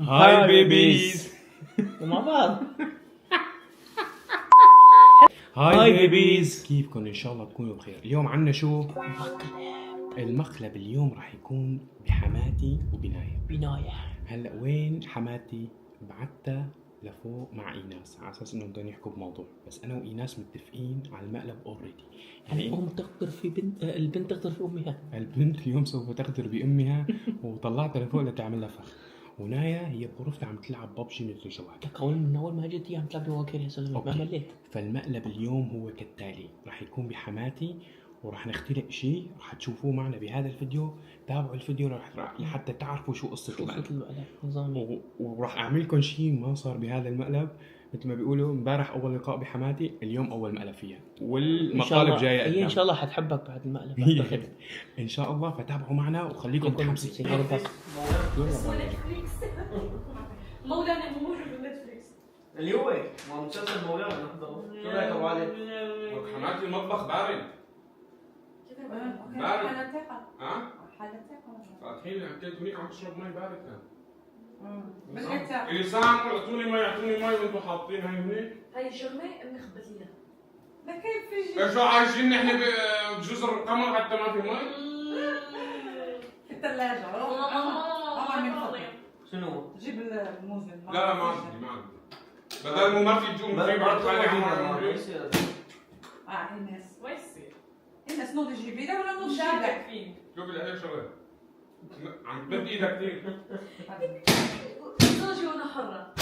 هاي بيبيز مع بعض. هاي بيبيز، كيفكم؟ ان شاء الله تكونوا بخير. اليوم عنا شو؟ المقلب اليوم راح يكون بحماتي وبنايا. هلا وين حماتي؟ بعتها لفوق مع ايناس على اساس انهم بدهم يحكوا بموضوع، بس انا وايناس متفقين على المقلب اوريدي. يعني الام تغدر في بنت، البنت تغدر في امها. البنت اليوم سوف تغدر بامها وطلعتها لفوق لتعمل لها فخ. ونايا هي بغرفتها عم تلعب ببجي مثل جوال. لك من اول ما جت هي عم تلعب بواكر يا زلمه، ما مليت. فالمقلب اليوم هو كالتالي، راح يكون بحماتي وراح نخترق شيء راح تشوفوه معنا بهذا الفيديو. تابعوا الفيديو لحتى تعرفوا شو قصة المقلب. نظامي. وراح اعمل لكم شيء ما صار بهذا المقلب. مثل ما بيقولوا امبارح اول لقاء بحماتي، اليوم اول مقلب فيها، والمقالب جايه هي ان قدام. شاء الله حتحبك بعد المقلب اعتقد. ان شاء الله، فتابعوا معنا وخليكم متحمسين. مولانا مو موجود بنتفليكس. اللي هو ما مسلسل مولانا نحضره. شو رايك ابو علي؟ حماتي المطبخ بارد. بارد. ها؟ فاتحين حكيت هنيك عم تشرب مي بارد كان. اللي ساعة اعطوني مي وانتم حاطين هاي هنيك. هاي شغلة امي خبت لي اياها. ما كيف يجي شو عايشين نحن بجزر القمر حتى ما في مي؟ في الثلاجة. عمر من فضلك شنو؟ جيب الموز. لا ما عندي بدل مو ما في تجوم في بعد خلي عمر. ايناس ما يصير. ايناس نوض جيبي له ولا نوض شارك جيبك؟ فيني. شوفي هي شغله عم تمد ايدك كثير. زوجي وانا حرة.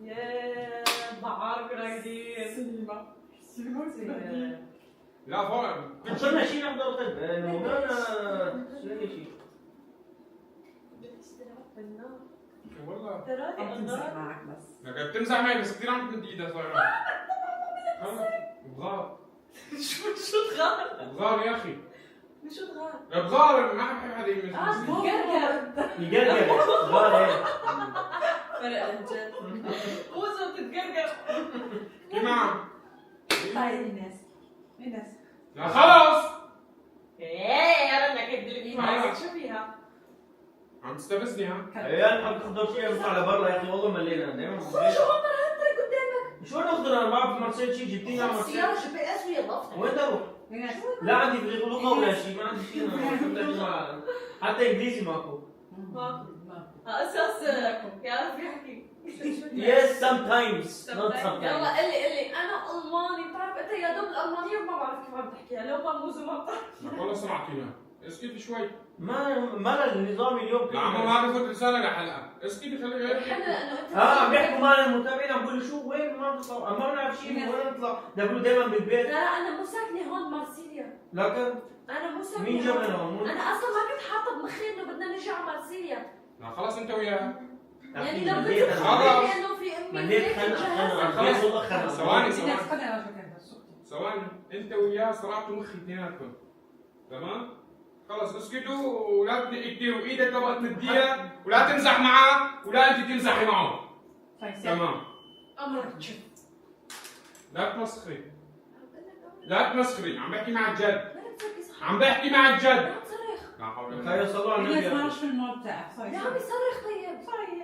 يا بعارك راقدين. سليمة لا فوق وصلنا شيء نحضر طيب مولانا شو هي شيء؟ والله ترى عم تمزح معك بس. لقد تمزح معي بس كثير عم تمد ايدها صايره. بغار شو تغار؟ بغار يا اخي. شو تغار؟ بغار ما بحب حدا يمزح. تتقرقر. يقرقر غار هيك. فرق الجد. وزن تتقرقر. كمان طيب ايناس لا خلص ايه يا رنا كيف بدك معك شو فيها؟ عم تستفزني ها. عيال عم تحضر شيء نطلع لبرا يا اخي والله ملينا دائما. شو عمر هاترك قدامك؟ شو نحضر انا بعرف مرسيل شيء جبتيني على مرسيل. سيارة شو بقى يلا افتح. وين اروح؟ ايناس لا عندي في اللغه ولا شيء ما عندي شيء. حتى انجليزي ماكو. ماكو. اساس يعرف يحكي. Yes sometimes not يلا sometimes. قلي انا الماني، بتعرف انت يا دوب الالمانيه وما بعرف كيف عم تحكيها، لو ما موز وما بتعرف. والله سمعتينا اسكتي شوي. ما النظام اليوم لا عمو ما بفوت رساله لحلقه. اسكتي خليها حلو يحكي. لانه انت عم بيحكوا معنا المتابعين عم بيقولوا شو وين ما بنطلع ما بنعرف شيء وين نطلع بيقولوا دائما بالبيت. لا انا مو ساكنه هون مارسيليا. لكن انا مو ساكنه مين جاب لنا هون؟ انا اصلا ما كنت حاطه بمخي انه بدنا نرجع على مارسيليا. لا خلص انت وياها. يعني لو كنت مليت مخبرني انه في امي مليت هيك خلص جهزت. والله خلص ثواني ايناس خلينا نراجعك بس. ثواني انت وياه صرعتوا مخي اثنيناتكم. تمام؟ خلص اسكتوا ولا تنقي وايدك تبغى تمديها ولا تمزح معه ولا انت تمزحي معه. تمام؟ امرك شوف. لا تمسخري. لا تمسخري، عم بحكي معك جد. لا تصرخ. عم بحكي معك جد. لا تصرخ. لا حول ولا قوة. خير صلوا على ايناس ما النبي. عرفش شو النوع بتاعك. يا عمي صرخ طيب.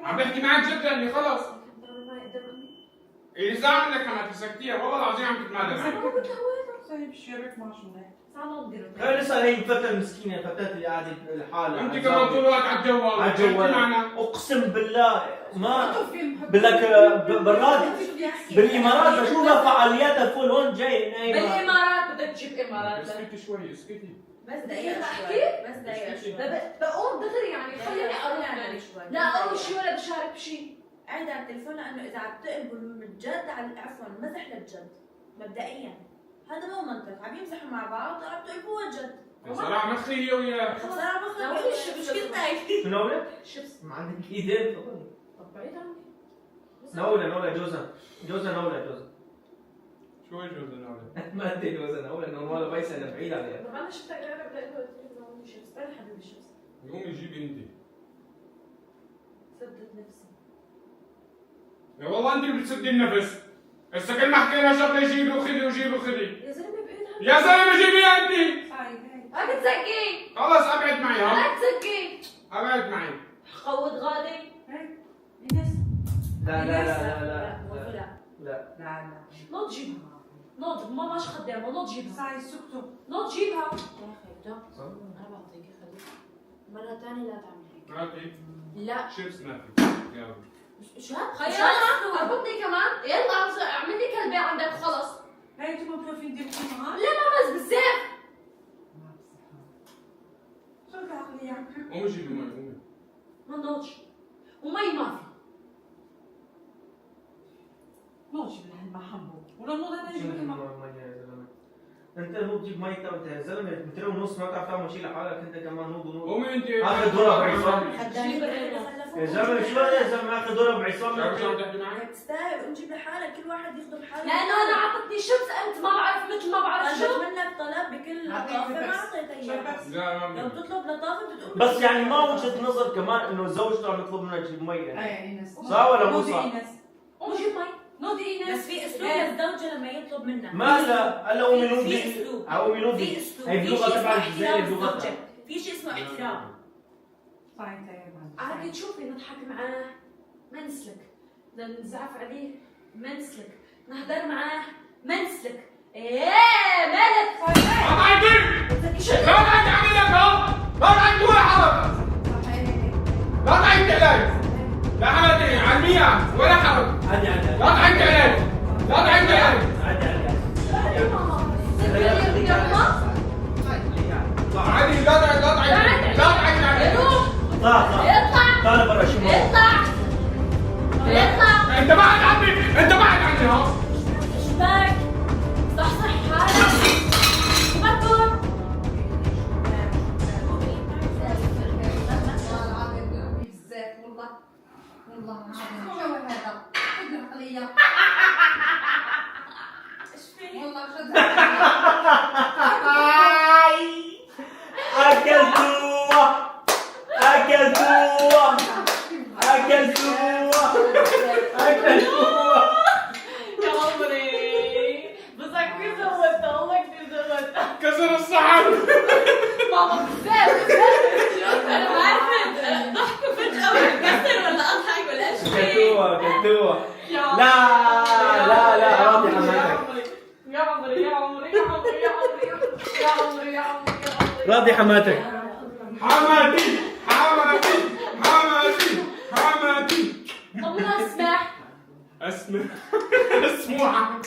عم بحكي معك جد لاني خلص. ضرب معي قدام امي. اللي ساعة منك كمان تسكتيها والله العظيم عم تتمادى معي. انا قلت لها وين؟ طيب الشبك ما شو منيح. تعال نضرب. خير لسه هي الفتاة المسكينة الفتاة اللي قاعدة لحالها. انت كمان طول الوقت على الجوال. على الجوال. معنا. اقسم بالله ما انتوا في بالك براد بالامارات بشوفها فعالياتها فول هون جاي نايمة. بالامارات بدك تجيب امارات. اسكتي شوي اسكتي. بس دقيقة احكي؟ بس دقيقة شوي. بقوم دغري يعني خليني اروح يعني. شوي. لا اول شيء ولا بشارك بشيء. عيد على التليفون لانه اذا عم تقلبوا من الجد على عفوا المزح للجد مبدئيا هذا مو منطق. عم يمزحوا مع بعض عم تقلبوها جد. صراحة مخي هي وياه. خلص انا لا، باخذ ما في مشكلتك. شنو نولة؟ شيبس. ما عندك ايدين تفضلي. طب بعيد عني. نولة جوزها نولة شو جوز النولة؟ ما انت جوزها نولة نولة بايسة انا بعيد عليها. طب انا شفتك انا بلاقي شيبس. تعال حبيبي شيبس. قومي جيبي انت. سدت نفسي. يا والله انت اللي بتسدي النفس. هسه كل ما حكينا شغله جيبي وخذي وجيبي وخذي. يا زلمه بعيد عني. يا زلمه جيبي انت. ما بتزكي. خلص ابعد معي ها. لا تزكي. ابعد معي. قود غادي. هيك ايناس. لا لا لا لا لا لا لا. لا لا. نوض جيبها. نوض ما ماش خدامه، نوض جيبها. ساي سكتوا. نوض جيبها. يا اخي بدك انا بعطيك خليك مرة ثانية لا تعمل هيك. عادي. لا شيبس نافي. يلا. شو هاد؟ خيانا اربطني كمان. يلا اعمل لي كلبة عندك وخلص. هاي انتم بتوقفين ديروا معها؟ لا ما بس بزاف. شو العقلية؟ قومي جيبي مي قومي. ما نوضش. ومي ما في. نوجي بالهن مع حمو. ولا نوض انا اجيب لك معه. انت نوض جيب مي انت يا زلمه متر ونص ما بتعرف تعمل شيء لحالك انت كمان نوض ونوض. قومي انت. اخذ دورة بعصام. حداني يا زلمه شو يا زلمه اخذ دورة بعصام. شو عم تحكي معي؟ تستاهل قوم جيب لحالك كل واحد ياخذ بحاله. لانه انا اعطتني شمس انت ما بعرف مثل ما بعرف طلبت شو. منك طلب بكل لطافة ما اعطيتك اياه. لا ما لو بدي. بتطلب لطافة بتقول بس يعني ما وجهه نظر كمان انه زوجته عم يطلب منها تجيب مي يعني. اي ايناس. صح ولا مو صح؟ قوم جيب مي. نوضي ايناس. بس في اسلوب للزوجة لما يطلب منها. ما لا هلا امي نوضي. في اسلوب. امي نوضي. في اسلوب. هي في بلغه شيء تبع اسمه الجزائر احترام بلغتها. الزوجة. في شيء اسمه احترام. صاي انت يا مان. عادي تشوفي نضحك معاه ما نسلك. بدنا نزعف عليه ما نسلك. نهدر معاه ما نسلك. ايه مالك. ما عندي. ما عندي اعمل لك ها. ما عندي ولا حركه. لا تعيد علي. لا حركتي علمية ولا حركة. عادي عادي لا تعيد علي. لا تعيد علي. عادي عادي. عادي لا تعيد لا تعيد. لا تعيد علي. طلع طلع برا شو اطلع. انت بعد عني. انت بعد عني ها. شباك صحصح حالك. شباكم. بزاف والله. والله شو هو هذا؟ خذ العقلية. ايش في؟ والله شو اكلتوه اكلتوه اكلتوه اكلتوه. يا عمري بس كثير زودتها والله كثير زودتها. كسر الصحن. ماما بزاف بزاف. انا ما عرفت ضحكوا فجأة وكسر ولا اضحك ولا ايش في. اكلتوه اكلتوه. يا لا لا لا راضي حماتك. يا عمري يا عمري يا عمري يا عمري يا عمري يا عمري. راضي حماتك. حماتي حماتي حماتي حماتي. طب انا اسمح. اسمع. اسموعة.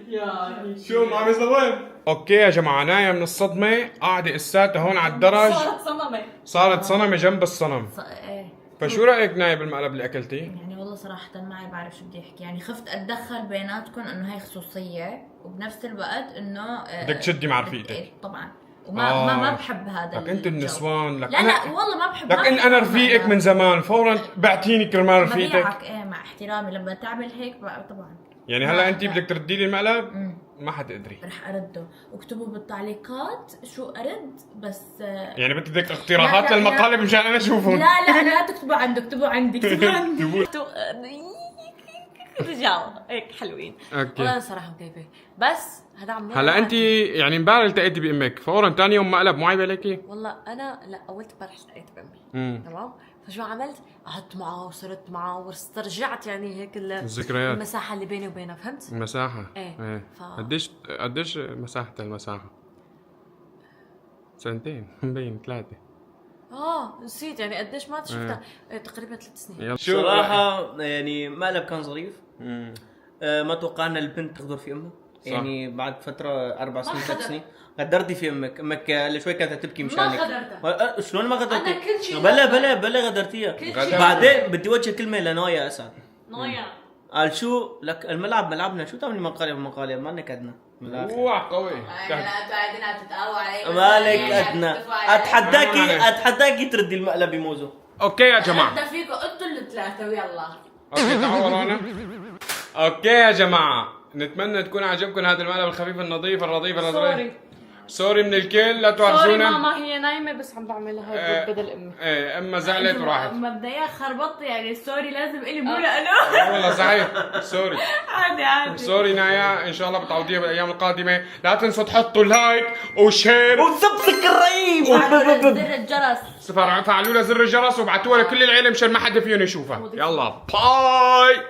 يا شو ما عم يصور؟ اوكي يا جماعة نايم من الصدمة قاعدة اساتها هون على الدرج. صارت صنمة. صارت صنمة جنب الصنم. ايه فشو رأيك نايم بالمقلب اللي اكلتيه؟ يعني والله صراحة ما بعرف شو بدي احكي، يعني خفت اتدخل بيناتكم انه هي خصوصية وبنفس الوقت انه بدك تشدي مع رفيقتك. إيه طبعا وما ما بحب هذا لك انت الجو. النسوان لك لا انا لا والله ما بحب لك ما ان بحب انا هذا. رفيقك من زمان فورا بعتيني كرمال رفيقتك. مبيعك ايه مع احترامي لما تعمل هيك طبعا يعني هلا انت بدك تردي لي المقلب؟ امم ما حتقدري. رح ارده واكتبوا بالتعليقات شو ارد بس يعني بدك اقتراحات لا، لا، للمقالب مشان انا اشوفهم. لا تكتبوا عنده اكتبوا عندي اكتبوا عندي رجعوا هيك حلوين والله اوكي. انا صراحة مكيفة بس هذا عم هلا انت يعني امبارح التقيتي بامك فورا ثاني يوم مقلب مو عيب عليكي؟ والله انا لا اول امبارح التقيت بامي تمام فشو عملت؟ قعدت معه وصرت معه واسترجعت يعني هيك الذكريات المساحة اللي بيني وبينه فهمت؟ المساحة. ايه قديش مساحة المساحة؟ سنتين مبين 3. نسيت يعني قديش ما شفتها تقريبا 3 سنين يلا شو صراحة يعني مقلب كان ظريف. ما توقعنا البنت تغدر في امها. يعني بعد فترة 4 سنين 3 سنين غدرتي في امك شوي كانت تبكي مشانك. ما غدرتها. شلون ما غدرتي؟ انا كل شيء بلا غدرتيها. كل شيء. بعدين بدي وجه كلمة لنايا اسعد. نويا. قال شو لك الملعب ملعبنا شو تعملي مقالب ما لك ادنى. اوه قوي. بعدين تتقوى علي مالك ادنى. اتحداكي تردي المقلب بموزو. اوكي يا جماعة. انت فيكم انتوا الثلاثة ويلا اوكي تعالوا ورانا. اوكي يا جماعة نتمنى تكون عجبكم هذا المقلب الخفيف النظيف الرضيف سوري. سوري من الكل، لا سوري تواخذونا. ماما هي نايمة بس عم بعملها بدل امي. ايه اما زعلت وراحت. مبدئيا خربطت يعني سوري لازم الي مو لألو. والله صحيح سوري. عادي. سوري نايا، ان شاء الله بتعوضيها بالايام القادمه. لا تنسوا تحطوا لايك وشير وسبسكرايب زر الجرس. فعلوا لها زر الجرس وابعتوها لكل العيله مشان ما حدا فيهم يشوفها. يلا باي.